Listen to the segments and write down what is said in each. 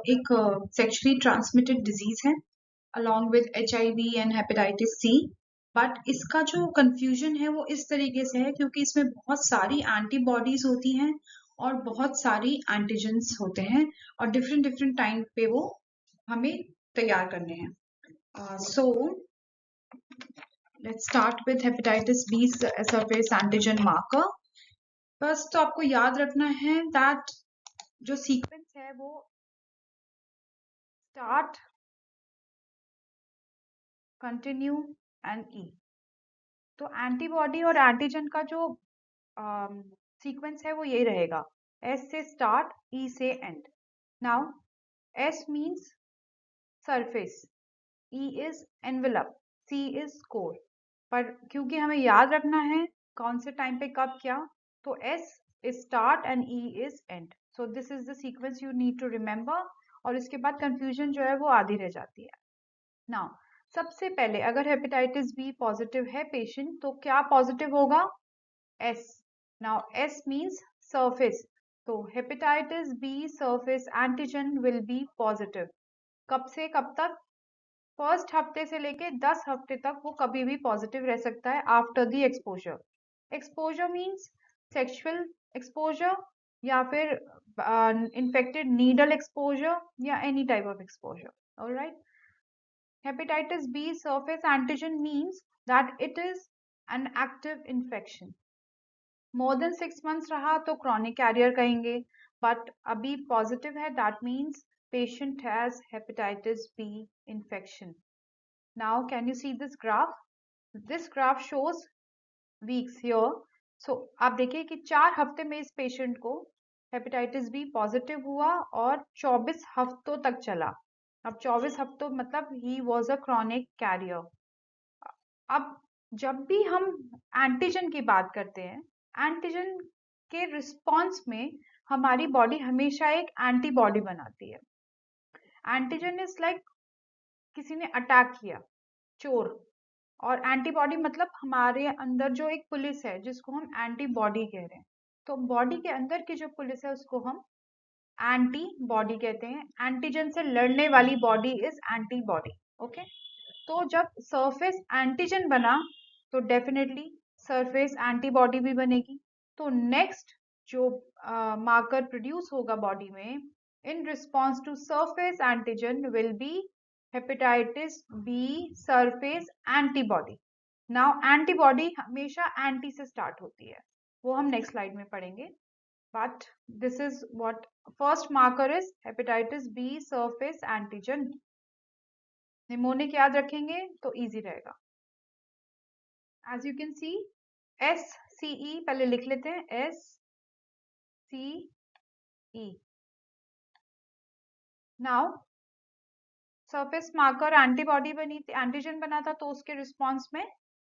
एक sexually transmitted disease है along with HIV and hepatitis C। But इसका जो कंफ्यूजन है वो इस तरीके से है क्योंकि इसमें बहुत सारी एंटीबॉडीज होती हैं और बहुत सारी एंटीजेंस होते हैं और डिफरेंट डिफरेंट टाइम पे वो हमें तैयार करने हैं। So let's start with hepatitis B surface antigen marker. First तो आपको याद रखना है दैट जो सीक्वेंस है वो स्टार्ट, कंटिन्यू एंड ई। तो एंटीबॉडी और एंटीजन का जो सीक्वेंस है वो यही रहेगा, एस से स्टार्ट, ई से end. Now S means surface, E is envelope, C is core. पर क्योंकि हमें याद रखना है कौन से टाइम पे कब क्या, तो S is start and E is end. So this is the sequence you need to remember, और इसके बाद कंफ्यूजन जो है वो आधी रह जाती है। नाउ सबसे पहले अगर हेपेटाइटिस बी पॉजिटिव है पेशेंट, तो क्या पॉजिटिव होगा? S. Now S means surface, तो hepatitis B surface antigen will be positive. कब से कब तक? फर्स्ट हफ्ते से लेके 10 हफ्ते तक वो कभी भी पॉजिटिव रह सकता है after the exposure. Exposure means sexual exposure या फिर इन्फेक्टेड नीडल एक्सपोजर या any type of exposure. Alright, hepatitis B surface antigen means that it is an active infection. More than 6 months रहा तो chronic carrier कहेंगे, but अभी positive है, that means patient has hepatitis B infection. Now can you see this graph? This graph shows weeks here. So आप देखिए कि 4 हफ्ते में इस पेशेंट को हेपेटाइटिस बी पॉजिटिव हुआ और 24 हफ्तों तक चला। अब 24 हफ्तों मतलब ही वॉज अ क्रॉनिक कैरियर। अब जब भी हम एंटीजन की बात करते हैं, एंटीजन के रिस्पॉन्स में हमारी बॉडी हमेशा एक एंटीबॉडी बनाती है। एंटीजन इज लाइक किसी ने अटैक किया, चोर, और एंटीबॉडी मतलब हमारे अंदर जो एक पुलिस है जिसको हम एंटीबॉडी कह रहे हैं। तो बॉडी के अंदर की जो पुलिस है उसको हम एंटीबॉडी कहते हैं। एंटीजन से लड़ने वाली बॉडी इज एंटीबॉडी। ओके, तो जब सरफेस एंटीजन बना तो डेफिनेटली सरफेस एंटीबॉडी भी बनेगी। तो नेक्स्ट जो मार्कर प्रोड्यूस होगा बॉडी में in response to surface antigen will be hepatitis B surface antibody. Now antibody हमेशा एंटी से स्टार्ट होती है, वो हम नेक्स्ट स्लाइड में पढ़ेंगे। But this is what first marker is hepatitis B surface antigen. Mnemonic याद रखेंगे तो इजी रहेगा। As you can see S C E पहले लिख लेते हैं, S C E. Now surface marker antibody बनी थी, एंटीजन बना था, तो उसके रिस्पॉन्स में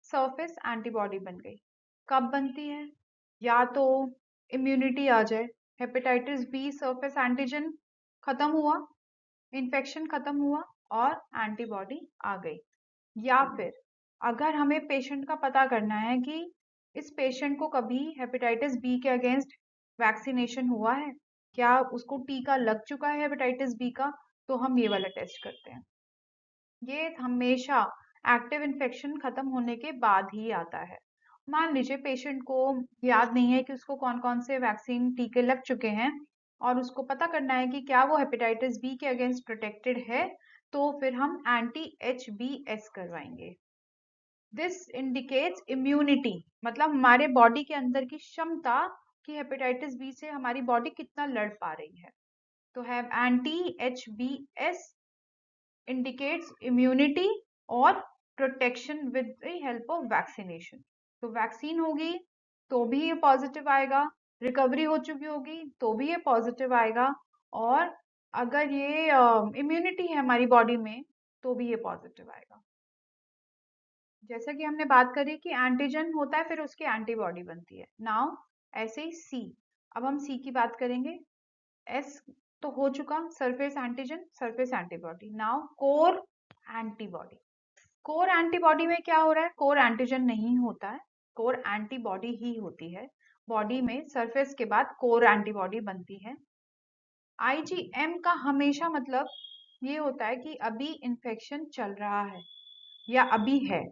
सरफेस एंटीबॉडी बन गई। कब बनती है? या तो इम्यूनिटी आ जाए, हेपेटाइटिस बी सरफेस एंटीजन खत्म हुआ, इन्फेक्शन खत्म हुआ और एंटीबॉडी आ गई। या फिर अगर हमें पेशेंट का पता करना है कि इस पेशेंट को कभी हेपेटाइटिस बी के अगेंस्ट वैक्सीनेशन हुआ है, क्या उसको टीका लग चुका है हेपेटाइटिस बी का, तो हम ये वाला टेस्ट करते हैं। ये हमेशा एक्टिव इन्फेक्शन खत्म होने के बाद ही आता है। मान लीजिए पेशेंट को याद नहीं है कि उसको कौन कौन से वैक्सीन टीके लग चुके हैं और उसको पता करना है कि क्या वो हेपेटाइटिस बी के अगेंस्ट प्रोटेक्टेड है, तो फिर हम एंटी HBS करवाएंगे। दिस इंडिकेट्स इम्यूनिटी, मतलब हमारे बॉडी के अंदर की क्षमता कि हेपेटाइटिस बी से हमारी बॉडी कितना लड़ पा रही है। तो have anti HBS indicates immunity और protection with the help of vaccination। तो वैक्सीन होगी तो भी ये पॉजिटिव आएगा, रिकवरी हो चुकी होगी तो भी ये पॉजिटिव आएगा, और अगर ये इम्यूनिटी है हमारी बॉडी में तो भी ये पॉजिटिव आएगा। जैसा कि हमने बात करी कि एंटीजन होता है फिर उसकी एंटीबॉडी बनती है। नाउ ऐसे ही सी, अब हम सी की बात करेंगे। एस तो हो चुका, surface antigen surface antibody. Now core antibody. Core antibody में क्या हो रहा है? कोर एंटीजन नहीं होता है, कोर एंटीबॉडी ही होती है। बॉडी में सरफेस के बाद कोर एंटीबॉडी बनती है। IgM का हमेशा मतलब ये होता है कि अभी इन्फेक्शन चल रहा है या अभी है।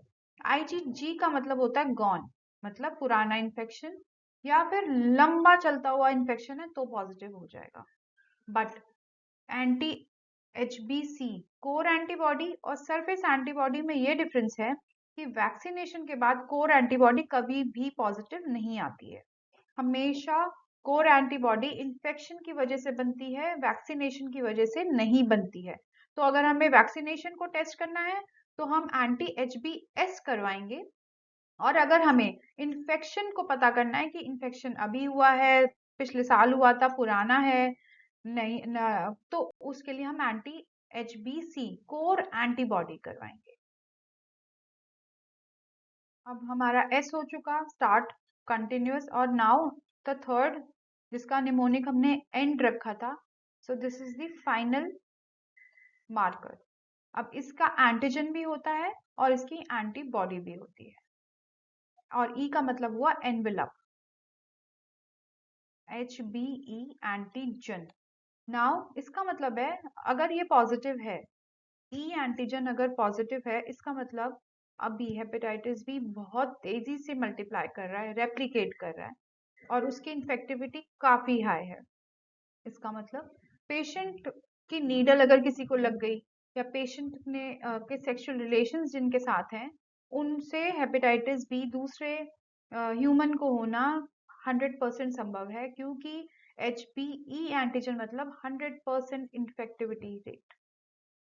IgG का मतलब होता है गॉन, मतलब पुराना इन्फेक्शन या फिर लंबा चलता हुआ इन्फेक्शन है तो पॉजिटिव हो जाएगा। But anti HBC core antibody और सरफेस एंटीबॉडी में ये डिफरेंस है कि वैक्सीनेशन के बाद कोर एंटीबॉडी कभी भी पॉजिटिव नहीं आती है। हमेशा कोर एंटीबॉडी इन्फेक्शन की वजह से बनती है, वैक्सीनेशन की वजह से नहीं बनती है। तो अगर हमें वैक्सीनेशन को टेस्ट करना है तो हम एंटी HBS करवाएंगे, और अगर हमें इन्फेक्शन को पता करना है कि इन्फेक्शन अभी हुआ है, पिछले साल हुआ था, पुराना है, नहीं न, तो उसके लिए हम एंटी HBC कोर एंटीबॉडी करवाएंगे। अब हमारा S हो चुका स्टार्ट, कंटिन्यूअस, और नाउ द थर्ड जिसका निमोनिक हमने एंड रखा था, सो this is the final marker. अब इसका एंटीजन भी होता है और इसकी एंटीबॉडी भी होती है, और E का मतलब हुआ एनवेलप, HBE एंटीजन। नाउ इसका मतलब है अगर ये पॉजिटिव है, ई एंटीजन अगर पॉजिटिव है, इसका मतलब अभी हेपेटाइटिस बी बहुत तेजी से मल्टीप्लाई कर रहा है, रेप्लिकेट कर रहा है, और उसकी इन्फेक्टिविटी काफी हाई है। इसका मतलब पेशेंट की नीडल अगर किसी को लग गई, या पेशेंट ने के सेक्सुअल रिलेशंस जिनके साथ हैं, उनसे हेपेटाइटिस बी दूसरे ह्यूमन को होना 100% संभव है, क्योंकि HBE एंटीजन मतलब 100% infectivity rate.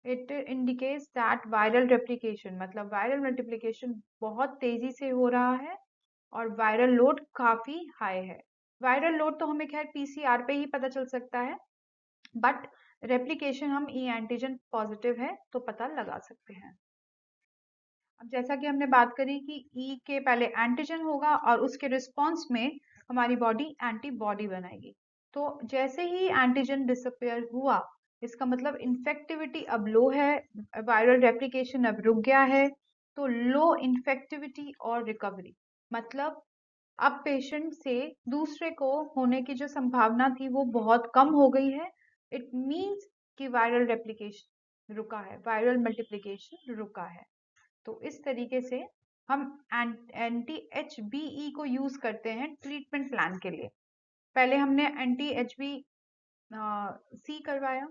It indicates that viral replication मतलब वायरल मल्टीप्लिकेशन बहुत तेजी से हो रहा है, और वायरल लोड काफी हाई है। वायरल लोड तो हमें खैर PCR पे ही पता चल सकता है, बट रेप्लिकेशन हम ई एंटीजन पॉजिटिव है तो पता लगा सकते हैं। अब जैसा कि हमने बात करी कि ई के पहले एंटीजन होगा और उसके रिस्पॉन्स में हमारी बॉडी एंटीबॉडी बनाएगी। तो जैसे ही एंटीजन डिसअपेयर हुआ, इसका मतलब इन्फेक्टिविटी अब लो है, वायरल रेप्लिकेशन अब रुक गया है। तो लो इन्फेक्टिविटी और रिकवरी मतलब अब पेशेंट से दूसरे को होने की जो संभावना थी वो बहुत कम हो गई है। इट मीन्स कि वायरल रेप्लिकेशन रुका है, वायरल मल्टीप्लिकेशन रुका है। तो इस तरीके से हम एंटी HBE को यूज करते हैं ट्रीटमेंट प्लान के लिए। पहले हमने एंटी HBC करवाया,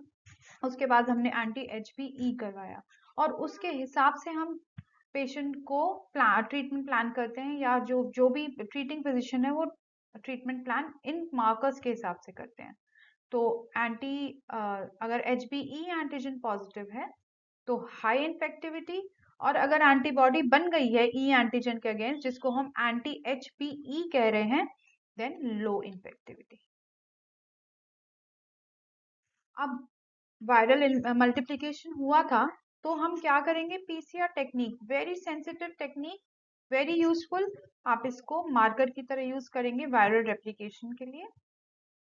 उसके बाद हमने एंटी HBE करवाया, और उसके हिसाब से हम पेशेंट को ट्रीटमेंट प्लान करते हैं, या जो जो भी ट्रीटिंग फिजिशियन है वो ट्रीटमेंट प्लान इन मार्कर्स के हिसाब से करते हैं। तो अगर HBE एंटीजन पॉजिटिव है तो हाई इन्फेक्टिविटी, और अगर एंटीबॉडी बन गई है ई एंटीजन के अगेंस्ट जिसको हम एंटी HBE कह रहे हैं, देन लो इन्फेक्टिविटी। अब वायरल मल्टीप्लिकेशन हुआ था तो हम क्या करेंगे, PCR technique, very sensitive technique, very useful. आप इसको मार्कर की तरह यूज करेंगे वायरल रेप्लिकेशन के लिए,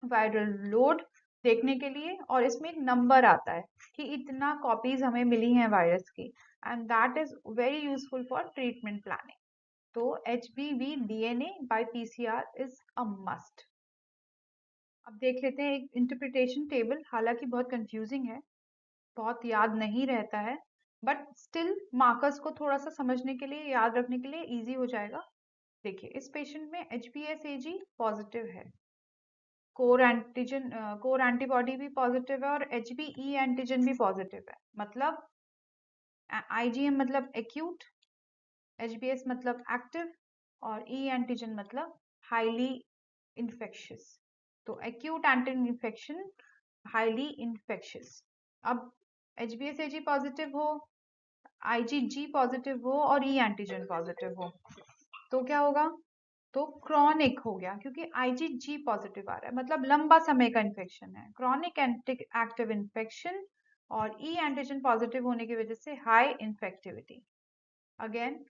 वायरल लोड देखने के लिए, और इसमें एक नंबर आता है कि इतना कॉपीज हमें मिली हैं वायरस की, and that is very useful for treatment planning. तो HBV DNA by PCR is a must. अब देख लेते हैं एक इंटरप्रिटेशन टेबल, हालांकि बहुत कंफ्यूजिंग है, बहुत याद नहीं रहता है, बट स्टिल मार्कर्स को थोड़ा सा समझने के लिए, याद रखने के लिए इजी हो जाएगा। देखिए इस पेशेंट में HBsAg पॉजिटिव है, कोर एंटीबॉडी भी पॉजिटिव है, और HBE एंटीजन भी पॉजिटिव है। मतलब IgM मतलब एक्यूट, HBs मतलब एक्टिव, और E एंटीजन मतलब हाईली इन्फेक्शियस। तो acute anti infection, highly infectious. अब HBsAg पॉजिटिव हो, IgG पॉजिटिव हो और E एंटीजन पॉजिटिव हो, तो क्या होगा, तो क्रॉनिक हो गया, क्योंकि IgG पॉजिटिव आ रहा है, मतलब लंबा समय का इन्फेक्शन है, क्रॉनिक एक्टिव इन्फेक्शन, और E एंटीजन पॉजिटिव होने की वजह से high infectivity. Again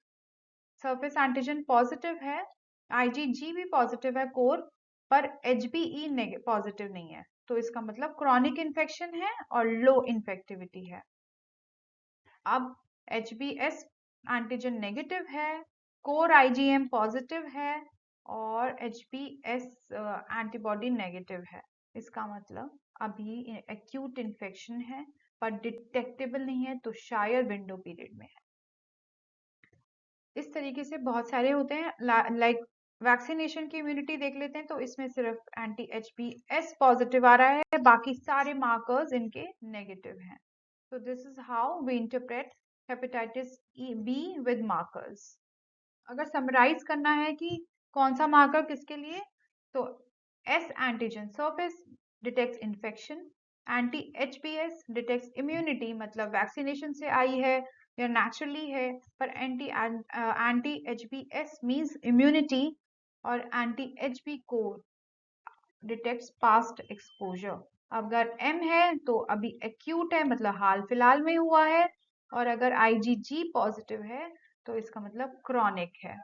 surface antigen positive है, IgG भी पॉजिटिव है कोर, पर HBE पॉजिटिव नहीं है, तो इसका मतलब क्रॉनिक इन्फेक्शन है और लो इन्फेक्टिविटी है। अब HBs एंटीजन नेगेटिव है, कोर IgM पॉजिटिव है, और HBs एंटीबॉडी नेगेटिव है। इसका मतलब अभी एक्यूट इन्फेक्शन है पर डिटेक्टेबल नहीं है तो शायद विंडो पीरियड में है। इस तरीके से बहुत सारे होते हैं। लाइक वैक्सीनेशन की इम्यूनिटी देख लेते हैं तो इसमें सिर्फ एंटी HBs पॉजिटिव आ रहा है, बाकी सारे मार्कर्स इनके नेगेटिव हैं। So this is how we interpret hepatitis B with markers. अगर समराइज करना है कि कौन सा मार्कर किसके लिए, तो S antigen surface detects infection, anti HBs detects immunity, मतलब वैक्सीनेशन से आई है या नेचुरली है, पर एंटी HBs मींस इम्यूनिटी, और एंटी HB को डिटेक्ट्स पास्ट एक्सपोजर। अगर M है तो अभी एक्यूट है, मतलब हाल फिलहाल में हुआ है, और अगर IgG पॉजिटिव है तो इसका मतलब क्रॉनिक है।